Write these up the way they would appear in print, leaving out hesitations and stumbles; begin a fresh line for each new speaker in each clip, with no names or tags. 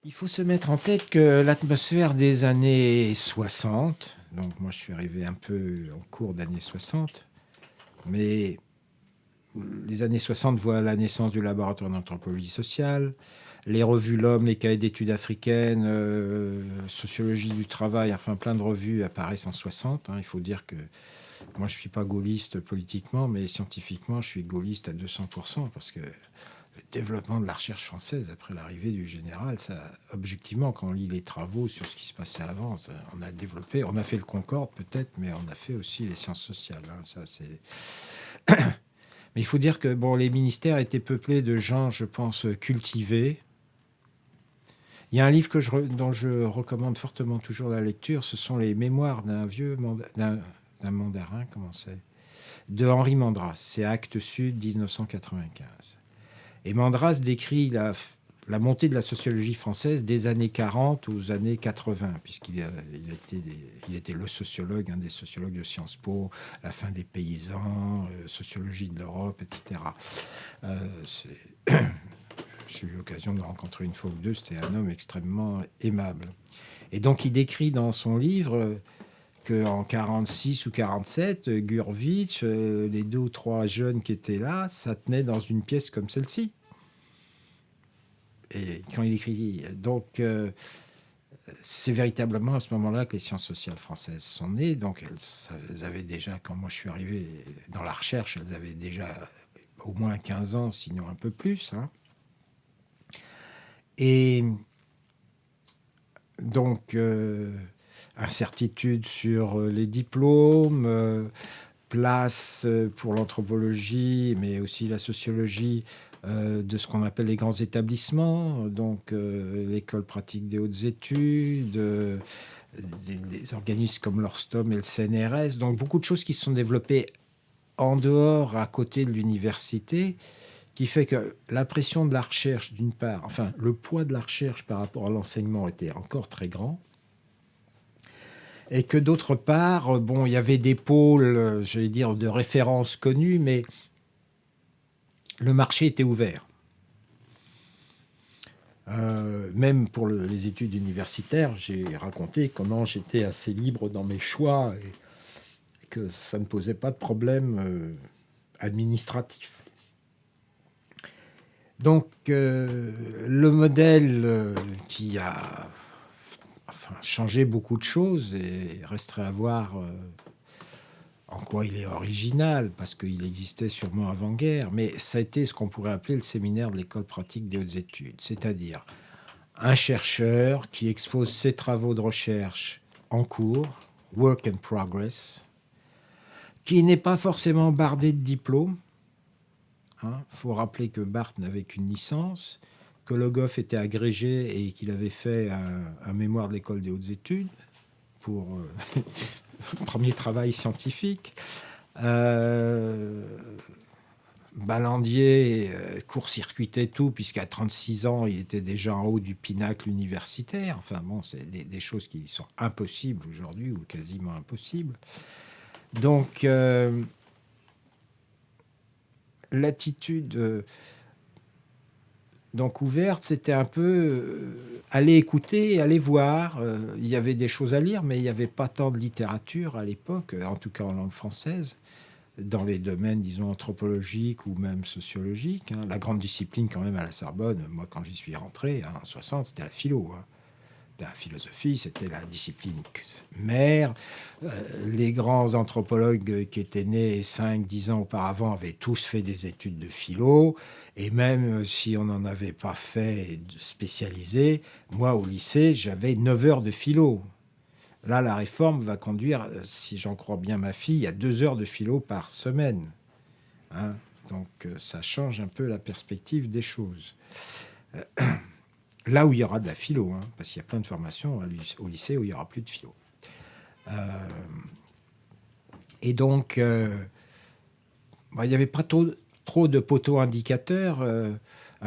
Il faut se mettre en tête que l'atmosphère des années 60, donc moi je suis arrivé un peu en cours d'années 60, mais les années 60 voient la naissance du laboratoire d'anthropologie sociale, les revues L'Homme, les cahiers d'études africaines, sociologie du travail, enfin plein de revues apparaissent en 60. Il faut dire que moi je ne suis pas gaulliste politiquement, mais scientifiquement je suis gaulliste à 200%, parce que le développement de la recherche française après l'arrivée du général, ça, objectivement, quand on lit les travaux sur ce qui se passait avant, on a développé, on a fait le Concorde peut-être, mais on a fait aussi les sciences sociales. Ça, c'est... Mais il faut dire que bon, les ministères étaient peuplés de gens, je pense, cultivés. Il y a un livre dont je recommande fortement toujours la lecture, ce sont les mémoires d'un mandarin, comment c'est, de Henri Mandras. C'est Actes Sud, 1995. Et Mandras décrit la montée de la sociologie française des années 40 aux années 80, il était le sociologue, un des sociologues de Sciences Po, la fin des paysans, sociologie de l'Europe, etc. J'ai eu l'occasion de le rencontrer une fois ou deux, c'était un homme extrêmement aimable. Et donc il décrit dans son livre qu'en 46 ou 47, Gurvitch, les 2 ou 3 jeunes qui étaient là, ça tenait dans une pièce comme celle-ci. Et quand il écrit, donc, c'est véritablement à ce moment-là que les sciences sociales françaises sont nées. Donc, elles avaient déjà, quand moi je suis arrivé dans la recherche, elles avaient déjà au moins 15 ans, sinon un peu plus. Et donc, incertitude sur les diplômes, place pour l'anthropologie, mais aussi la sociologie, de ce qu'on appelle les grands établissements, donc l'école pratique des hautes études, des organismes comme l'Orstom et le CNRS, donc beaucoup de choses qui se sont développées en dehors, à côté de l'université, qui fait que la pression de la recherche, d'une part, enfin le poids de la recherche par rapport à l'enseignement était encore très grand, et que d'autre part, bon, il y avait des pôles, j'allais dire, de référence connus, mais le marché était ouvert. Même pour les études universitaires, j'ai raconté comment j'étais assez libre dans mes choix et que ça ne posait pas de problème administratif. Donc, le modèle qui a changé beaucoup de choses, et resterait à voir en quoi il est original, parce qu'il existait sûrement avant-guerre, mais ça a été ce qu'on pourrait appeler le séminaire de l'école pratique des hautes études, c'est-à-dire un chercheur qui expose ses travaux de recherche en cours, work in progress, qui n'est pas forcément bardé de diplômes. Faut rappeler que Barthes n'avait qu'une licence, que Le Goff était agrégé et qu'il avait fait un mémoire de l'école des hautes études pour premier travail scientifique. Ballandier court-circuitait tout, puisqu'à 36 ans, il était déjà en haut du pinacle universitaire. Enfin bon, c'est des choses qui sont impossibles aujourd'hui, ou quasiment impossibles. Donc, l'attitude donc ouverte, c'était un peu aller écouter, aller voir. Il y avait des choses à lire, mais il n'y avait pas tant de littérature à l'époque, en tout cas en langue française, dans les domaines, disons, anthropologiques ou même sociologiques. La grande discipline, quand même, à la Sorbonne, moi, quand j'y suis rentré, en 60, c'était la philo. La philosophie, c'était la discipline mère. Les grands anthropologues qui étaient nés 5-10 ans auparavant avaient tous fait des études de philo. Et même si on n'en avait pas fait spécialisé, moi, au lycée, j'avais 9 heures de philo. Là, la réforme va conduire, si j'en crois bien ma fille, à 2 heures de philo par semaine. Donc, ça change un peu la perspective des choses. Là où il y aura de la philo, parce qu'il y a plein de formations au lycée où il n'y aura plus de philo. Et donc, il n'y avait pas trop de poteaux indicateurs.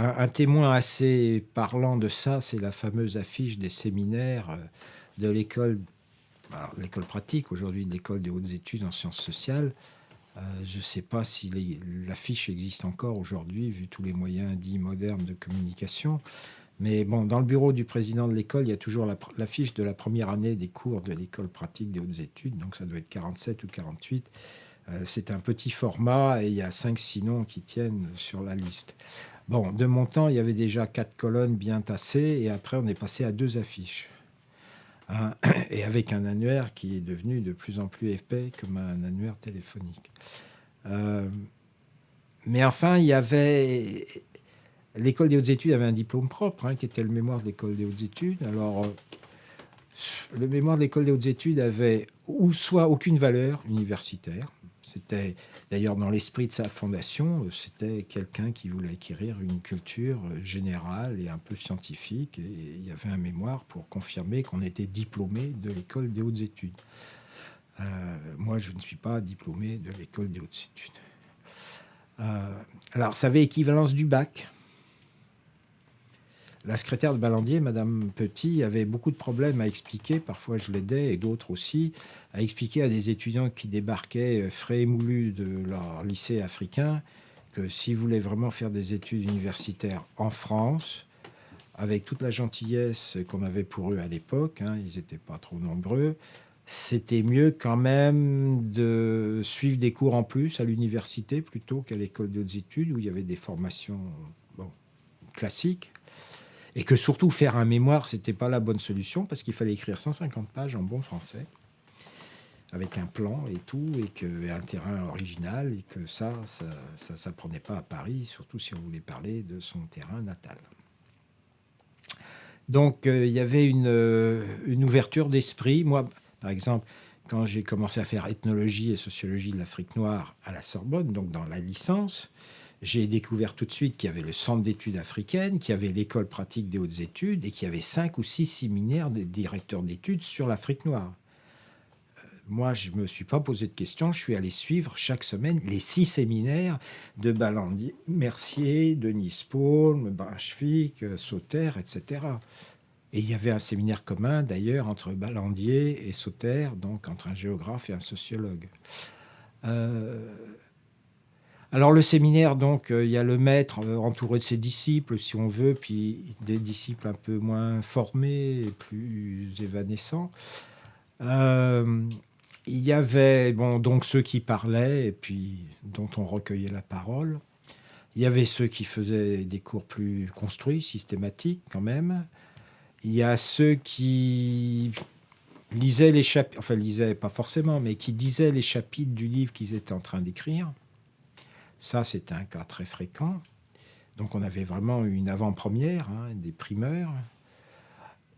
Un témoin assez parlant de ça, c'est la fameuse affiche des séminaires de l'école, alors, l'école pratique, aujourd'hui l'école des hautes études en sciences sociales. Je ne sais pas si l'affiche existe encore aujourd'hui, vu tous les moyens dits modernes de communication. Mais bon, dans le bureau du président de l'école, il y a toujours l'affiche de la première année des cours de l'école pratique des hautes études. Donc ça doit être 47 ou 48. C'est un petit format et il y a 5-6 noms qui tiennent sur la liste. Bon, de mon temps, il y avait déjà 4 colonnes bien tassées et après, on est passé à 2 affiches. Hein, et avec un annuaire qui est devenu de plus en plus épais comme un annuaire téléphonique. Mais enfin, il y avait... L'école des hautes études avait un diplôme propre, hein, qui était le mémoire de l'école des hautes études. Alors, le mémoire de l'école des hautes études avait ou soit aucune valeur universitaire. C'était d'ailleurs dans l'esprit de sa fondation, c'était quelqu'un qui voulait acquérir une culture générale et un peu scientifique. Et il y avait un mémoire pour confirmer qu'on était diplômé de l'école des hautes études. Moi, je ne suis pas diplômé de l'école des hautes études. Alors, ça avait équivalence du bac. La secrétaire de Ballandier, Madame Petit, avait beaucoup de problèmes à expliquer, parfois je l'aidais et d'autres aussi, à expliquer à des étudiants qui débarquaient frais et moulus de leur lycée africain que s'ils voulaient vraiment faire des études universitaires en France, avec toute la gentillesse qu'on avait pour eux à l'époque, hein, ils n'étaient pas trop nombreux, c'était mieux quand même de suivre des cours en plus à l'université plutôt qu'à l'école des hautes études où il y avait des formations classiques. Et que surtout faire un mémoire, ce n'était pas la bonne solution parce qu'il fallait écrire 150 pages en bon français, avec un plan et tout, et un terrain original, et que ça s'apprenait pas à Paris, surtout si on voulait parler de son terrain natal. Donc il y avait une ouverture d'esprit. Moi, par exemple, quand j'ai commencé à faire ethnologie et sociologie de l'Afrique noire à la Sorbonne, donc dans la licence, j'ai découvert tout de suite qu'il y avait le centre d'études africaines, qu'il y avait l'école pratique des hautes études et qu'il y avait 5 ou 6 séminaires de directeurs d'études sur l'Afrique noire. Moi, je ne me suis pas posé de questions. Je suis allé suivre chaque semaine les 6 séminaires de Ballandier, Mercier, Denis Spaun, Braschwijk, Sauter, etc. Et il y avait un séminaire commun, d'ailleurs, entre Ballandier et Sauter, donc entre un géographe et un sociologue. Alors le séminaire, donc, il y a le maître entouré de ses disciples, si on veut, puis des disciples un peu moins formés et plus évanescents. Il y avait donc ceux qui parlaient et puis dont on recueillait la parole. Il y avait ceux qui faisaient des cours plus construits, systématiques quand même. Il y a ceux qui lisaient les chapitres, enfin lisaient pas forcément, mais qui disaient les chapitres du livre qu'ils étaient en train d'écrire. Ça, c'était un cas très fréquent. Donc, on avait vraiment une avant-première, hein, des primeurs.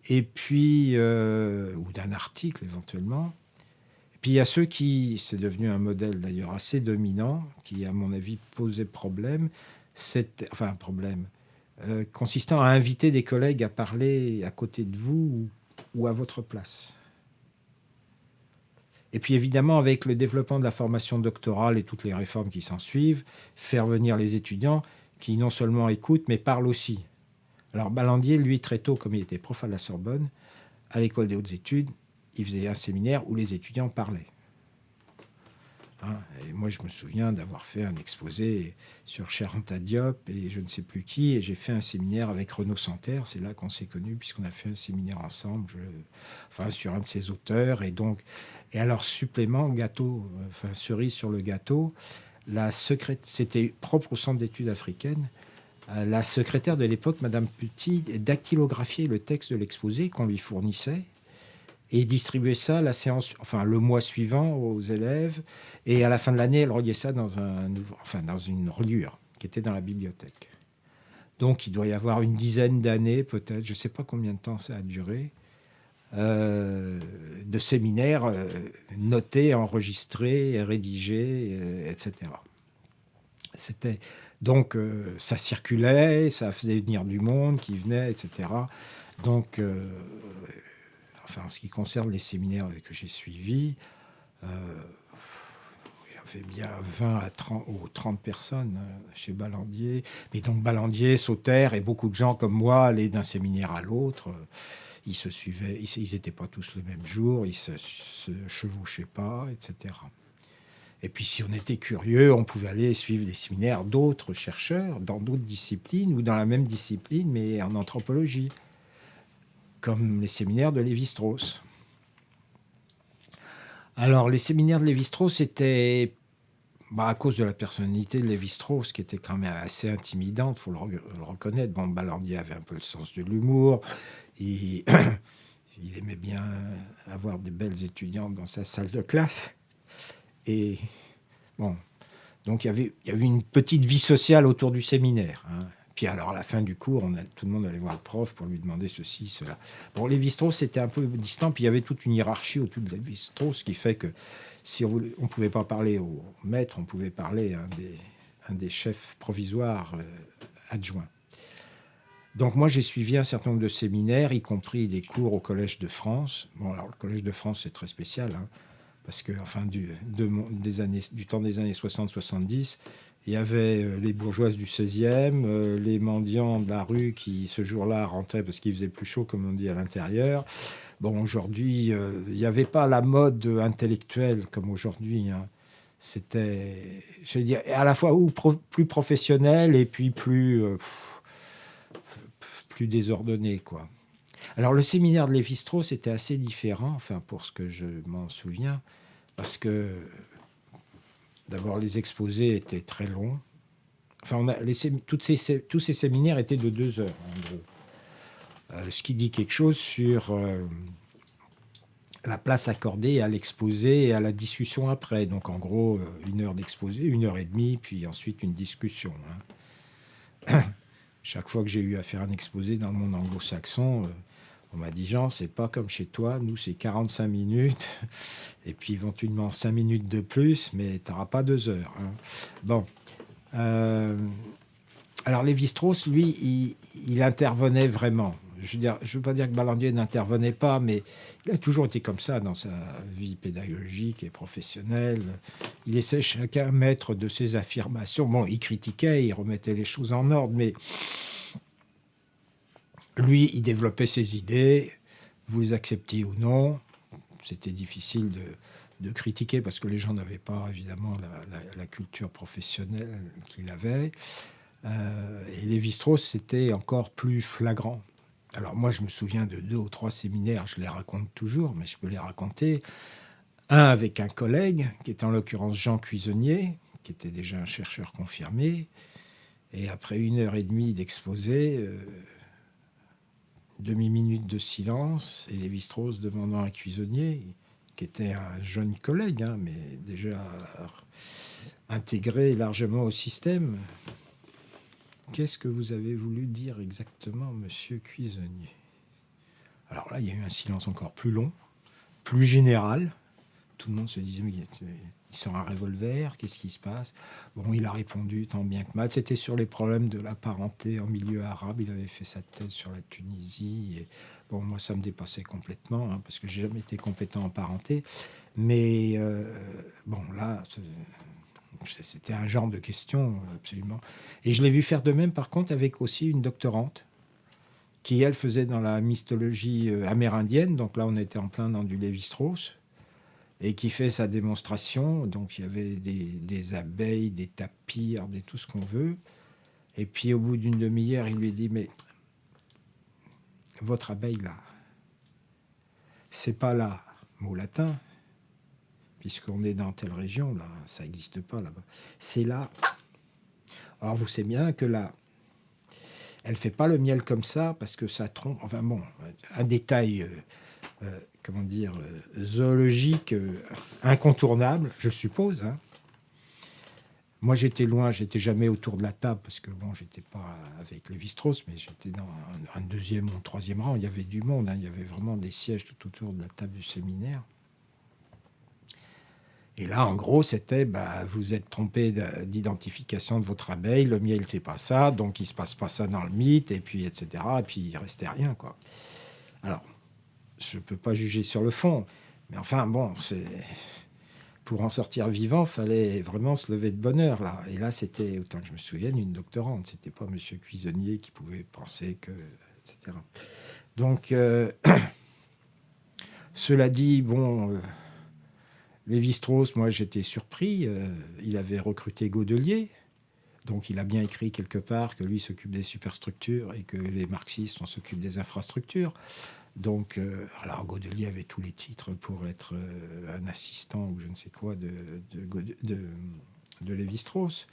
Et puis, ou d'un article éventuellement. Et puis, il y a ceux qui, c'est devenu un modèle d'ailleurs assez dominant, qui, à mon avis, posait problème. Enfin, un problème consistant à inviter des collègues à parler à côté de vous ou à votre place. Et puis évidemment, avec le développement de la formation doctorale et toutes les réformes qui s'en suivent, faire venir les étudiants qui non seulement écoutent, mais parlent aussi. Alors Ballandier, lui, très tôt, comme il était prof à la Sorbonne, à l'école des hautes études, il faisait un séminaire où les étudiants parlaient. Hein, et moi, je me souviens d'avoir fait un exposé sur Cheikh Anta Diop et je ne sais plus qui, et j'ai fait un séminaire avec Renaud Santerre. C'est là qu'on s'est connus, puisqu'on a fait un séminaire ensemble, sur un de ses auteurs. Et alors, supplément, gâteau, cerise sur le gâteau, c'était propre au centre d'études africaines. La secrétaire de l'époque, Madame Petit, dactylographiait le texte de l'exposé qu'on lui fournissait et distribuait ça le mois suivant aux élèves. Et à la fin de l'année, elle reliait ça dans une reliure qui était dans la bibliothèque. Donc, il doit y avoir une dizaine d'années, peut-être, je ne sais pas combien de temps ça a duré, de séminaires notés, enregistrés, rédigés, etc. Donc, ça circulait, ça faisait venir du monde qui venait, etc. Donc, en ce qui concerne les séminaires que j'ai suivis, avait bien 20 à 30, ou 30 personnes chez Ballandier. Mais donc Ballandier, Sauter et beaucoup de gens comme moi allaient d'un séminaire à l'autre. Ils se suivaient, ils n'étaient pas tous le même jour, ils se chevauchaient pas, etc. Et puis si on était curieux, on pouvait aller suivre des séminaires d'autres chercheurs dans d'autres disciplines ou dans la même discipline, mais en anthropologie, comme les séminaires de Lévi-Strauss. Alors les séminaires de Lévi-Strauss étaient, à cause de la personnalité de Lévi-Strauss, qui était quand même assez intimidante, il faut le reconnaître. Bon, Ballandier avait un peu le sens de l'humour, il, il aimait bien avoir des belles étudiantes dans sa salle de classe. Et bon, donc il y avait une petite vie sociale autour du séminaire. Hein. Puis alors à la fin du cours, tout le monde allait voir le prof pour lui demander ceci, cela. Bon, Lévi-Strauss c'était un peu distant, puis il y avait toute une hiérarchie autour de Lévi-Strauss, ce qui fait que si on ne pouvait pas parler au maître, on pouvait parler à un des chefs provisoires adjoints. Donc moi j'ai suivi un certain nombre de séminaires, y compris des cours au Collège de France. Bon, alors le Collège de France c'est très spécial, hein, parce que enfin, du temps des années 60-70, il y avait les bourgeoises du 16e, les mendiants de la rue qui, ce jour-là, rentraient parce qu'il faisait plus chaud, comme on dit, à l'intérieur. Bon, aujourd'hui, il n'y avait pas la mode intellectuelle comme aujourd'hui. Hein. C'était, je veux dire, à la fois plus professionnel et puis plus désordonné, quoi. Alors, le séminaire de Lévi-Strauss était assez différent, enfin, pour ce que je m'en souviens, parce que d'abord, les exposés étaient très longs. Enfin, tous ces séminaires étaient de 2 heures, en gros. Ce qui dit quelque chose sur la place accordée à l'exposé et à la discussion après. Donc, en gros, 1 heure d'exposé, 1 heure et demie, puis ensuite une discussion. Hein. Chaque fois que j'ai eu à faire un exposé dans le monde anglo-saxon, on m'a dit, Jean, c'est pas comme chez toi, nous c'est 45 minutes, et puis éventuellement 5 minutes de plus, mais tu n'auras pas 2 heures. Hein. Bon. Alors Lévi-Strauss, lui, il intervenait vraiment. Je ne veux pas dire que Ballandier n'intervenait pas, mais il a toujours été comme ça dans sa vie pédagogique et professionnelle. Il laissait chacun mettre de ses affirmations. Bon, il critiquait, il remettait les choses en ordre, mais lui, il développait ses idées, vous les acceptiez ou non. C'était difficile de critiquer parce que les gens n'avaient pas, évidemment, la culture professionnelle qu'il avait. Et Lévi-Strauss, c'était encore plus flagrant. Alors moi, je me souviens de 2 ou 3 séminaires, je les raconte toujours, mais je peux les raconter. Un avec un collègue, qui était en l'occurrence Jean Cuisonnier, qui était déjà un chercheur confirmé. Et après 1 heure et demie d'exposé, demi-minute de silence, et Lévi-Strauss demandant à Cuisonnier, qui était un jeune collègue, hein, mais déjà intégré largement au système, qu'est-ce que vous avez voulu dire exactement, monsieur Cuisonnier? Alors là, il y a eu un silence encore plus long, plus général. Tout le monde se disait, mais il sort un revolver, qu'est-ce qui se passe? Bon, il a répondu tant bien que mal. C'était sur les problèmes de la parenté en milieu arabe. Il avait fait sa thèse sur la Tunisie. Et bon, moi, ça me dépassait complètement, hein, parce que j'ai jamais été compétent en parenté. Mais bon, là, c'était un genre de question, absolument. Et je l'ai vu faire de même, par contre, avec aussi une doctorante qui, elle, faisait dans la mystologie amérindienne. Donc là, on était en plein dans du Lévi-Strauss. Et qui fait sa démonstration. Donc, il y avait des abeilles, des tapirs, tout ce qu'on veut. Et puis, au bout d'une demi-heure, il lui dit, mais votre abeille, là, c'est pas là, mot latin, puisqu'on est dans telle région, là, ça n'existe pas là-bas. C'est là. Alors, vous savez bien que là, elle fait pas le miel comme ça, parce que ça trompe. Enfin bon, un détail... comment dire, zoologique incontournable, je suppose. Hein. Moi, j'étais loin, j'étais jamais autour de la table parce que bon, j'étais pas avec Lévi-Strauss, mais j'étais dans un 2e ou 3e rang. Il y avait du monde, hein. Il y avait vraiment des sièges tout autour de la table du séminaire. Et là, en gros, c'était, vous êtes trompé d'identification de votre abeille, le miel, c'est pas ça, donc il se passe pas ça dans le mythe, et puis etc. Et puis il restait rien, quoi. Alors, je ne peux pas juger sur le fond, mais enfin, bon, pour en sortir vivant, fallait vraiment se lever de bonne heure, là. Et là, c'était, autant que je me souvienne, une doctorante. C'était pas Monsieur Cuisinier qui pouvait penser que, etc. Donc, cela dit, bon, Lévi-Strauss, moi, j'étais surpris. Il avait recruté Godelier. Donc, il a bien écrit quelque part que lui s'occupe des superstructures et que les marxistes, on s'occupe des infrastructures. Donc, alors Godelier avait tous les titres pour être un assistant ou je ne sais quoi de Lévi-Strauss.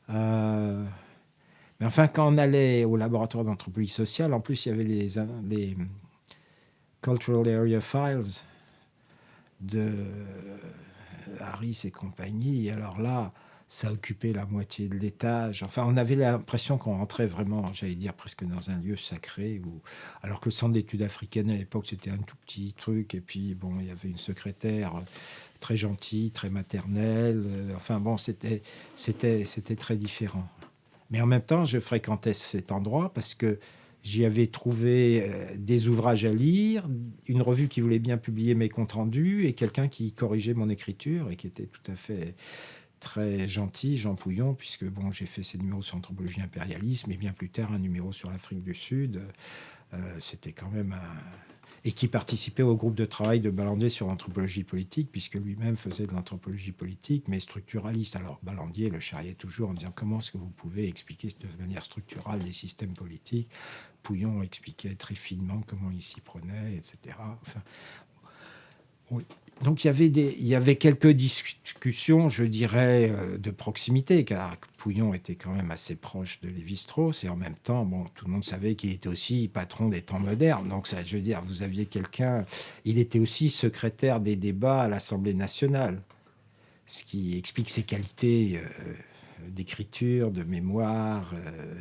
Mais enfin, quand on allait au laboratoire d'anthropologie sociale, en plus, il y avait les Cultural Area Files de Harris et compagnie. Et alors là, ça occupait la moitié de l'étage. Enfin, on avait l'impression qu'on rentrait vraiment, j'allais dire, presque dans un lieu sacré. Alors que le centre d'études africaines, à l'époque, c'était un tout petit truc. Et puis, bon, il y avait une secrétaire très gentille, très maternelle. Enfin, bon, c'était très différent. Mais en même temps, je fréquentais cet endroit parce que j'y avais trouvé des ouvrages à lire, une revue qui voulait bien publier mes comptes rendus et quelqu'un qui corrigeait mon écriture et qui était tout à fait très gentil, Jean Pouillon, puisque bon, j'ai fait ces numéros sur l'anthropologie impérialisme et bien plus tard un numéro sur l'Afrique du Sud. C'était quand même et qui participait au groupe de travail de Ballandier sur l'anthropologie politique, puisque lui-même faisait de l'anthropologie politique, mais structuraliste. Alors Ballandier le charriait toujours en disant comment est-ce que vous pouvez expliquer de manière structurale les systèmes politiques. Pouillon expliquait très finement comment il s'y prenait, etc. Enfin, oui. Donc il y avait quelques discussions, je dirais, de proximité, car Pouillon était quand même assez proche de Lévi-Strauss, et en même temps, bon, tout le monde savait qu'il était aussi patron des temps modernes. Donc ça, je veux dire, vous aviez quelqu'un, il était aussi secrétaire des débats à l'Assemblée nationale, ce qui explique ses qualités d'écriture, de mémoire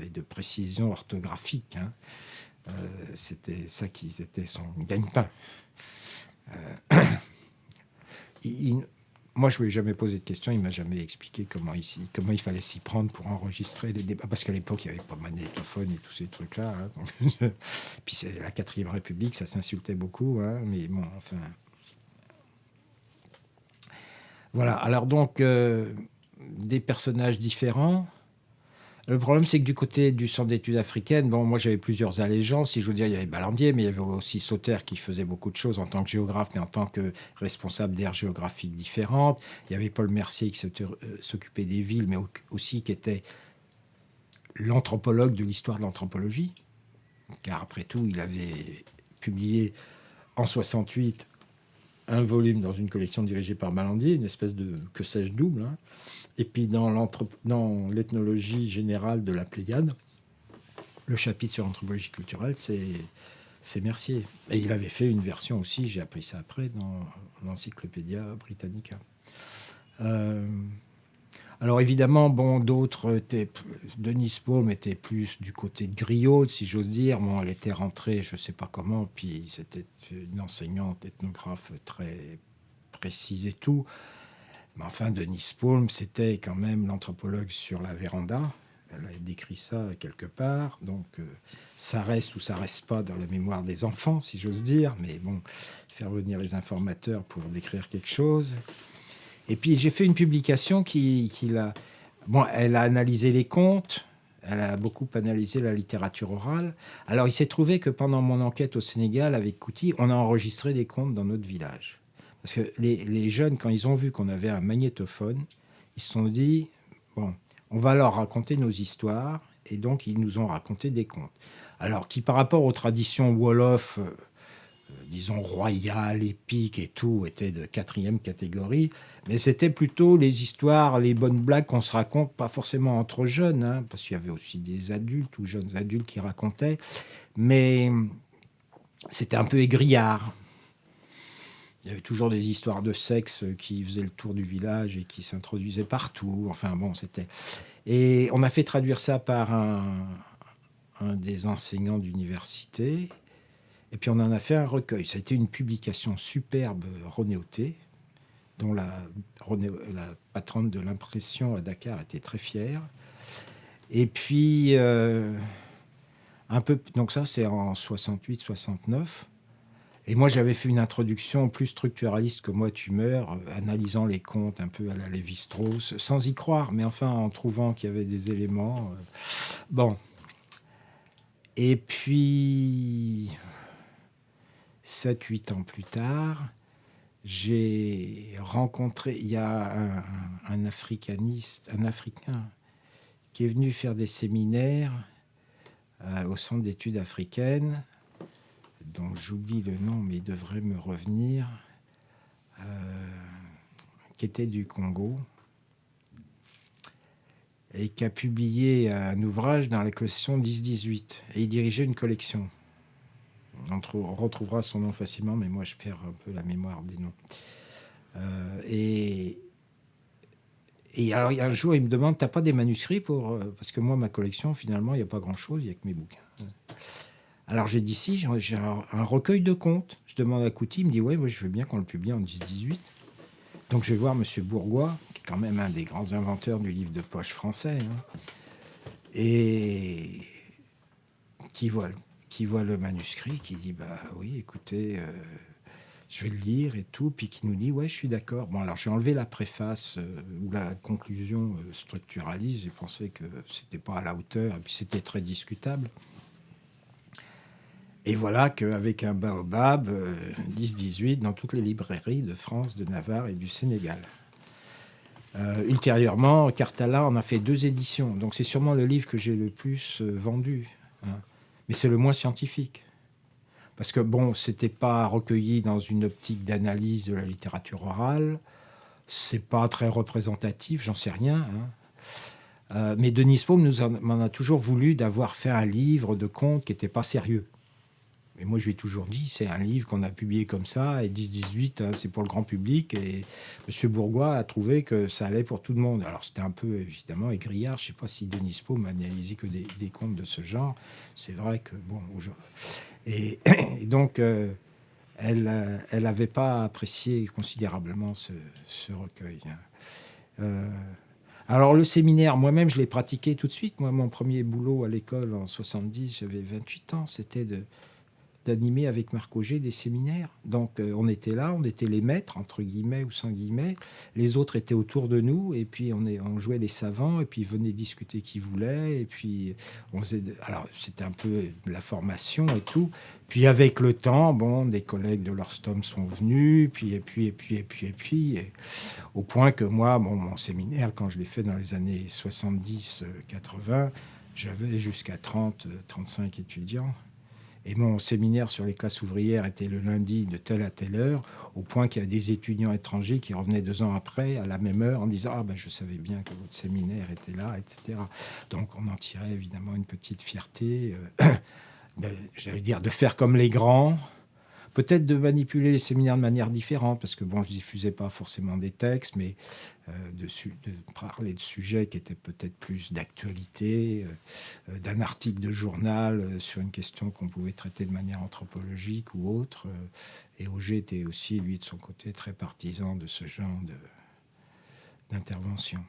et de précision orthographique. Hein. C'était ça qui était son gagne-pain. Moi, je ne lui ai jamais posé de questions. Il ne m'a jamais expliqué comment il fallait s'y prendre pour enregistrer des débats. Parce qu'à l'époque, il n'y avait pas magnétophone et tous ces trucs-là. Hein. Puis c'est la 4e République, ça s'insultait beaucoup. Hein. Mais bon, enfin... Voilà. Alors donc, des personnages différents. Le problème, c'est que du côté du centre d'études africaines, bon, moi j'avais plusieurs allégeances. Si je veux dire, il y avait Ballandier, mais il y avait aussi Sauter qui faisait beaucoup de choses en tant que géographe, mais en tant que responsable d'aires géographiques différentes. Il y avait Paul Mercier qui s'occupait des villes, mais aussi qui était l'anthropologue de l'histoire de l'anthropologie. Car après tout, il avait publié en 68 un volume dans une collection dirigée par Ballandier, une espèce de que sais-je double. Hein. Et puis dans l'ethnologie générale de la Pléiade, le chapitre sur l'anthropologie culturelle, c'est Mercier. Et il avait fait une version aussi, j'ai appris ça après, dans l'Encyclopédia Britannica. Alors évidemment, bon, d'autres étaient... Denise Paume était plus du côté de Griot, si j'ose dire. Bon, elle était rentrée, je ne sais pas comment, puis c'était une enseignante ethnographe très précise et tout. Mais enfin, Denise Paume, c'était quand même l'anthropologue sur la véranda. Elle a décrit ça quelque part. Donc, ça reste ou ça reste pas dans la mémoire des enfants, si j'ose dire. Mais bon, faire venir les informateurs pour décrire quelque chose. Et puis, j'ai fait une publication Bon, elle a analysé les contes. Elle a beaucoup analysé la littérature orale. Alors, il s'est trouvé que pendant mon enquête au Sénégal avec Kouti, on a enregistré des contes dans notre village. Parce que les jeunes, quand ils ont vu qu'on avait un magnétophone, ils se sont dit, bon, on va leur raconter nos histoires. Et donc, ils nous ont raconté des contes. Alors, qui par rapport aux traditions Wolof, disons royales, épiques et tout, étaient de 4e catégorie. Mais c'était plutôt les histoires, les bonnes blagues qu'on se raconte, pas forcément entre jeunes, hein, parce qu'il y avait aussi des adultes ou jeunes adultes qui racontaient. Mais c'était un peu égrillard. Il y avait toujours des histoires de sexe qui faisaient le tour du village et qui s'introduisaient partout. Enfin bon, c'était... Et on a fait traduire ça par un des enseignants d'université. Et puis on en a fait un recueil. Ça a été une publication superbe, Renéauté, dont la patronne de l'impression à Dakar était très fière. Et puis, un peu... Donc ça, c'est en 68-69. Et moi, j'avais fait une introduction plus structuraliste que Moi, tu meurs, analysant les contes un peu à la Lévi-Strauss, sans y croire, mais enfin en trouvant qu'il y avait des éléments. Bon. Et puis, 7, 8 ans plus tard, j'ai rencontré, il y a un africaniste, un Africain, qui est venu faire des séminaires au Centre d'études africaines, dont j'oublie le nom, mais il devrait me revenir, qui était du Congo, et qui a publié un ouvrage dans la collection 10-18. Et il dirigeait une collection. On retrouvera son nom facilement, mais moi je perds un peu la mémoire des noms. Et alors, un jour, il me demande, t'as pas des manuscrits pour... Parce que moi, ma collection, finalement, il n'y a pas grand-chose, il n'y a que mes bouquins. Alors j'ai dit, si, j'ai un recueil de contes. Je demande à Couty, il me dit, ouais, je veux bien qu'on le publie en 10-18. Donc je vais voir M. Bourgois, qui est quand même un des grands inventeurs du livre de poche français, hein, et qui voit le manuscrit, qui dit, bah oui, écoutez, je vais le lire et tout, puis qui nous dit, ouais, je suis d'accord. Bon, alors j'ai enlevé la préface ou la conclusion structuraliste, j'ai pensé que c'était pas à la hauteur, et puis c'était très discutable. Et voilà qu'avec un baobab, 10-18, dans toutes les librairies de France, de Navarre et du Sénégal. Ultérieurement, Cartala en a fait 2 éditions, donc c'est sûrement le livre que j'ai le plus vendu, hein. Mais c'est le moins scientifique. Parce que bon, c'était pas recueilli dans une optique d'analyse de la littérature orale, c'est pas très représentatif, j'en sais rien, hein. Mais Denis Paume m'en a toujours voulu d'avoir fait un livre de contes qui n'était pas sérieux. Et moi, je lui ai toujours dit, c'est un livre qu'on a publié comme ça, et 10-18, hein, c'est pour le grand public. Et M. Bourgois a trouvé que ça allait pour tout le monde. Alors, c'était un peu, évidemment, égrillard. Je ne sais pas si Denis Paume a analysé que des contes de ce genre. C'est vrai que, bon... Et donc, elle n'avait pas apprécié considérablement ce recueil. Alors, le séminaire, moi-même, je l'ai pratiqué tout de suite. Moi, mon premier boulot à l'école en 70, j'avais 28 ans, c'était d'animer avec Marc Auger des séminaires. Donc, on était là, on était les maîtres, entre guillemets ou sans guillemets. Les autres étaient autour de nous, et puis on jouait les savants, et puis ils venaient discuter qui voulaient, et puis alors, c'était un peu de la formation et tout. Puis, avec le temps, bon, des collègues de l'Orstom sont venus, au point que moi, bon, mon séminaire, quand je l'ai fait dans les années 70-80, j'avais jusqu'à 30-35 étudiants. Et mon séminaire sur les classes ouvrières était le lundi de telle à telle heure, au point qu'il y a des étudiants étrangers qui revenaient 2 ans après, à la même heure, en disant « Ah ben je savais bien que votre séminaire était là, etc. » Donc on en tirait évidemment une petite fierté, j'allais dire de faire comme les grands, peut-être de manipuler les séminaires de manière différente, parce que bon, je ne diffusais pas forcément des textes, mais de parler de sujets qui étaient peut-être plus d'actualité, d'un article de journal sur une question qu'on pouvait traiter de manière anthropologique ou autre. Et Auger était aussi, lui, de son côté, très partisan de ce genre d'intervention.